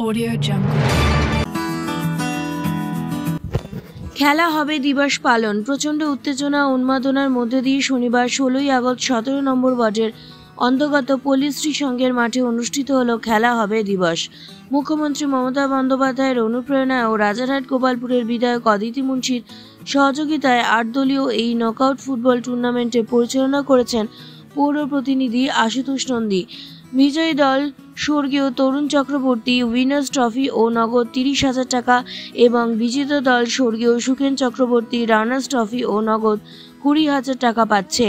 Audio Jungle। খেলা হবে দিবস পালন। প্রচণ্ড উত্তেজনা উন্মাদনার মধ্যে দিয়ে শনিবার 16ই আগস্ট 17 নম্বর ওয়ার্ডের অন্তর্গত পল্লীশ্রী সংঘের মাঠে অনুষ্ঠিত হলো খেলা হবে দিবস। মুখ্যমন্ত্রী মমতা বন্দ্যোপাধ্যায়ের অনুপ্রেরণায় ও রাজারহাট গোপালপুরের বিধায়ক অদিতি মুন্সির সহযোগিতায় 8 দলীয় এই নকআউট ফুটবল টুর্নামেন্টে পরিচালনা করেছেন পৌর প্রতিনিধি আশুতোষ নন্দী। বিজয়ী দল স্বর্গীয় তরুণ চক্রবর্তী উইনার্স ট্রফি ও নগদ 30,000 টাকা এবং বিজেতা দল স্বর্গীয় সুখেন চক্রবর্তী রানার্স ট্রফি ও নগদ 20,000 টাকা পাচ্ছে।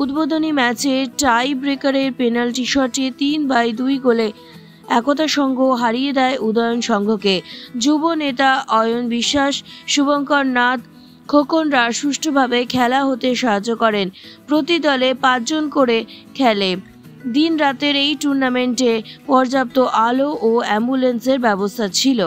উদ্বোধনী ম্যাচে টাই ব্রেকারের পেনাল্টি শটে 3/2 গোলে একতা সংঘ হারিয়ে দেয় উদয়ন সংঘকে। যুব নেতা অয়ন বিশ্বাস, শুভঙ্কর নাথ, খোকনরা সুষ্ঠুভাবে খেলা হতে সাহায্য করেন। প্রতি দলে 5 জন করে খেলে। দিন রাতের এই টুর্নামেন্টে পর্যাপ্ত আলো ও অ্যাম্বুলেন্সের ব্যবস্থা ছিল।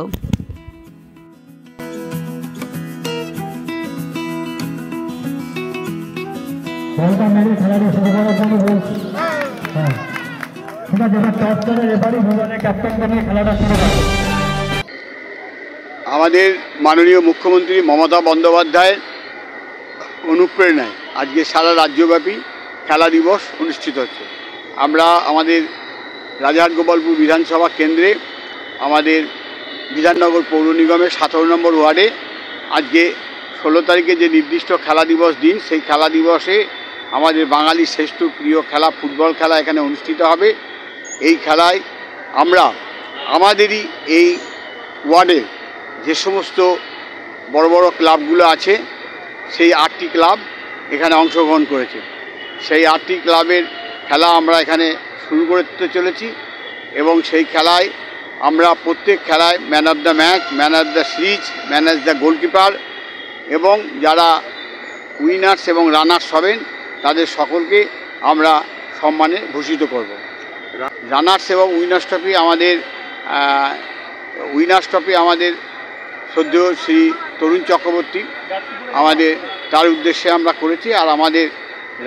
আমাদের মাননীয় মুখ্যমন্ত্রী মমতা বন্দ্যোপাধ্যায়ের অনুপ্রেরণায় আজকে সারা রাজ্যব্যাপী খেলা দিবস অনুষ্ঠিত হচ্ছে। আমরা আমাদের রাজারহাট গোপালপুর বিধানসভা কেন্দ্রে আমাদের বিধাননগর পৌর নিগমের 17 নম্বর ওয়ার্ডে আজকে 16 তারিখে যে নির্দিষ্ট খেলা দিবস দিন, সেই খেলা দিবসে আমাদের বাঙালির শ্রেষ্ঠ প্রিয় খেলা ফুটবল খেলা এখানে অনুষ্ঠিত হবে। এই খেলায় আমরা আমাদেরই এই ওয়ার্ডের যে সমস্ত বড় বড় ক্লাবগুলো আছে সেই 8টি ক্লাব এখানে অংশগ্রহণ করেছে। সেই 8টি ক্লাবের খেলা আমরা এখানে শুরু করতে চলেছি এবং সেই খেলায় আমরা প্রত্যেক খেলায় man of the match, man of the series, man of the goalkeeper এবং যারা উইনার্স এবং রানার্স হবেন তাদের সকলকে আমরা সম্মানে ভূষিত করব। রানার্স এবং উইনার্স ট্রফি আমাদের শ্রদ্ধেয় শ্রী তরুণ চক্রবর্তী আমাদের তার উদ্দেশ্যে আমরা করেছি। আর আমাদের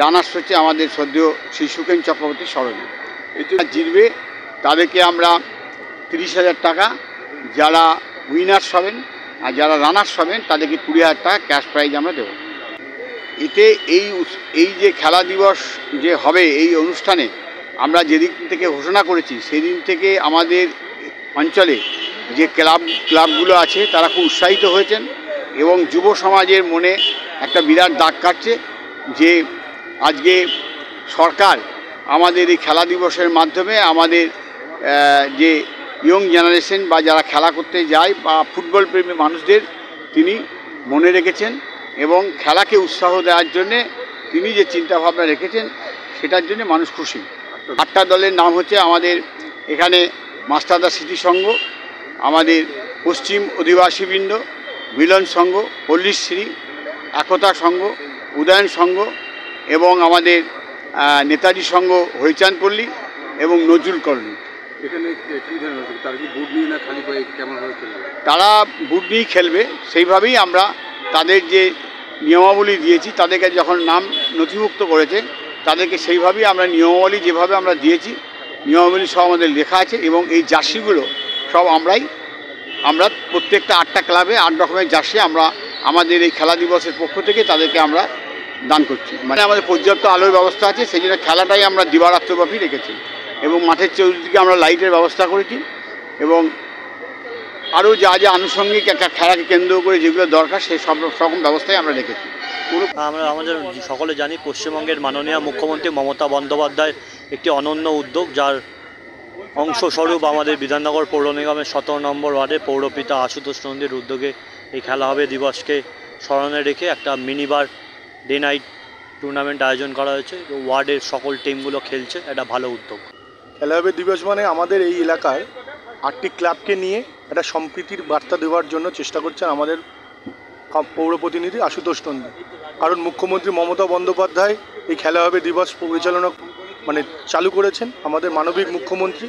রানার্স হচ্ছে আমাদের শ্রদ্ধেয় শ্রী সুখেন চক্রবর্তীর স্মরণে। এটা জিতবে তাদেরকে আমরা 30,000 টাকা, যারা উইনার্স হবেন আর যারা রানার্স হবেন তাদেরকে 20,000 টাকা ক্যাশ প্রাইজ আমরা দেব। এতে এই যে খেলা দিবস যে হবে এই অনুষ্ঠানে আমরা যেদিন থেকে ঘোষণা করেছি সেদিন থেকে আমাদের অঞ্চলে যে ক্লাবগুলো আছে তারা খুব উৎসাহিত হয়েছেন এবং যুব সমাজের মনে একটা বিরাট দাগ কাটছে যে আজকে সরকার আমাদের এই খেলা দিবসের মাধ্যমে আমাদের যে ইয়ং জেনারেশন বা যারা খেলা করতে যায় বা ফুটবল প্রেমী মানুষদের তিনি মনে রেখেছেন এবং খেলাকে উৎসাহ দেওয়ার জন্যে তিনি যে চিন্তাভাবনা রেখেছেন সেটার জন্য মানুষ খুশি। 8টা দলের নাম হচ্ছে আমাদের এখানে মাস্টারদা স্মৃতি সংঘ, আমাদের পশ্চিম অধিবাসীবৃন্দ, মিলন সংঘ, পল্লীশ্রী, একতা সংঘ, উদয়ন সংঘ এবং আমাদের নেতাজি সংঘ হরিচাঁদপল্লী এবং নজরুল কলোনি। এখানে কী ধরনের তারা কি বুট নিয়ে না খালি পায়ে কেমনভাবে খেলবে? তারা বুট নিয়েই খেলবে। সেইভাবেই আমরা তাদের যে নিয়মাবলী দিয়েছি, তাদেরকে যখন নাম নথিভুক্ত করেছে তাদেরকে সেইভাবেই আমরা নিয়মাবলী যেভাবে আমরা দিয়েছি নিয়মাবলী সব আমাদের লেখা আছে এবং এই জার্সিগুলো সব আমরা প্রত্যেকটা 8টা ক্লাবে 8 রকমের জার্সি আমরা আমাদের এই খেলা দিবসের পক্ষ থেকে তাদেরকে আমরা দান করছি। মানে আমাদের পর্যাপ্ত আলোর ব্যবস্থা আছে, সেই জন্য খেলাটাই আমরা দিবারাত্রব্যাপী রেখেছি এবং মাঠের চতুর্দিকে আমরা লাইটের ব্যবস্থা করেছি এবং আরও যা যা আনুষঙ্গিক একটা খেলাকে কেন্দ্র করে যেগুলো দরকার সেই সব রকম ব্যবস্থাই আমরা রেখেছি। আমাদের সকলে জানি পশ্চিমবঙ্গের মাননীয় মুখ্যমন্ত্রী মমতা বন্দ্যোপাধ্যায় একটি অনন্য উদ্যোগ, যার অংশস্বরূপ আমাদের বিধাননগর পৌর নিগমের 17 নম্বর ওয়ার্ডে পৌরপিতা আশুতোষ নন্দীর উদ্যোগে এই খেলা হবে দিবসকে স্মরণে রেখে একটা মিনিবার ডে নাইট টুর্নামেন্ট আয়োজন করা হয়েছে। ওয়ার্ডের সকল টিমগুলো খেলছে, একটা ভালো উদ্যোগ। খেলা হবে দিবস মানে আমাদের এই এলাকার 8টি ক্লাবকে নিয়ে একটা সম্প্রীতির বার্তা দেওয়ার জন্য চেষ্টা করছেন আমাদের পৌর প্রতিনিধি আশুতোষ নন্দী। কারণ মুখ্যমন্ত্রী মমতা বন্দ্যোপাধ্যায় এই খেলা হবে দিবস পরিচালনা চালু করেছেন আমাদের মানবিক মুখ্যমন্ত্রী।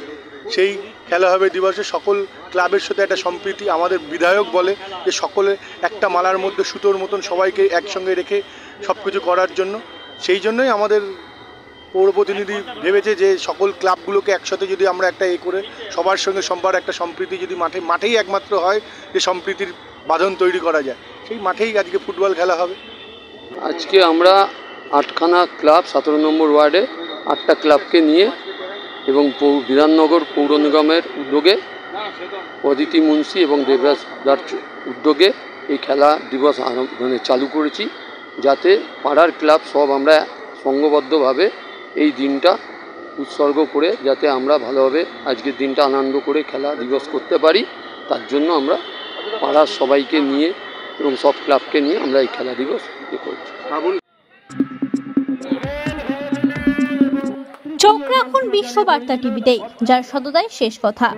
সেই খেলা হবে দিবসে সকল ক্লাবের সাথে একটা সম্প্রীতি, আমাদের বিধায়ক বলে যে সকলে একটা মালার মধ্যে সুতোর মতন সবাইকে একসঙ্গে রেখে সব কিছু করার জন্য। সেই জন্যই আমাদের পৌর প্রতিনিধি ভেবেছে যে সকল ক্লাবগুলোকে একসাথে যদি আমরা একটা করে সবার সঙ্গে সম্পার একটা সম্প্রীতি যদি মাঠেই একমাত্র হয় যে সম্প্রীতির বাঁধন তৈরি করা যায়, সেই মাঠেই আজকে ফুটবল খেলা হবে। আজকে আমরা 8খানা ক্লাব 17 নম্বর ওয়ার্ডে 8টা ক্লাবকে নিয়ে এবং বিধাননগর পৌর নিগমের উদ্যোগে অদিতি মুন্সি এবং দেবরাজ দার উদ্যোগে এই খেলা দিবস চালু করেছি, যাতে পাড়ার ক্লাব সব আমরা সংঘবদ্ধভাবে এই দিনটা উৎসর্গ করে যাতে আমরা ভালোভাবে আজকের দিনটা আনন্দ করে খেলা দিবস করতে পারি, তার জন্য আমরা পাড়ার সবাইকে নিয়ে এবং সব ক্লাবকে নিয়ে আমরা এই খেলা দিবস করছি। চোখ রাখুন বিশ্ববার্তা টিভিতে, যার সততাই শেষ কথা।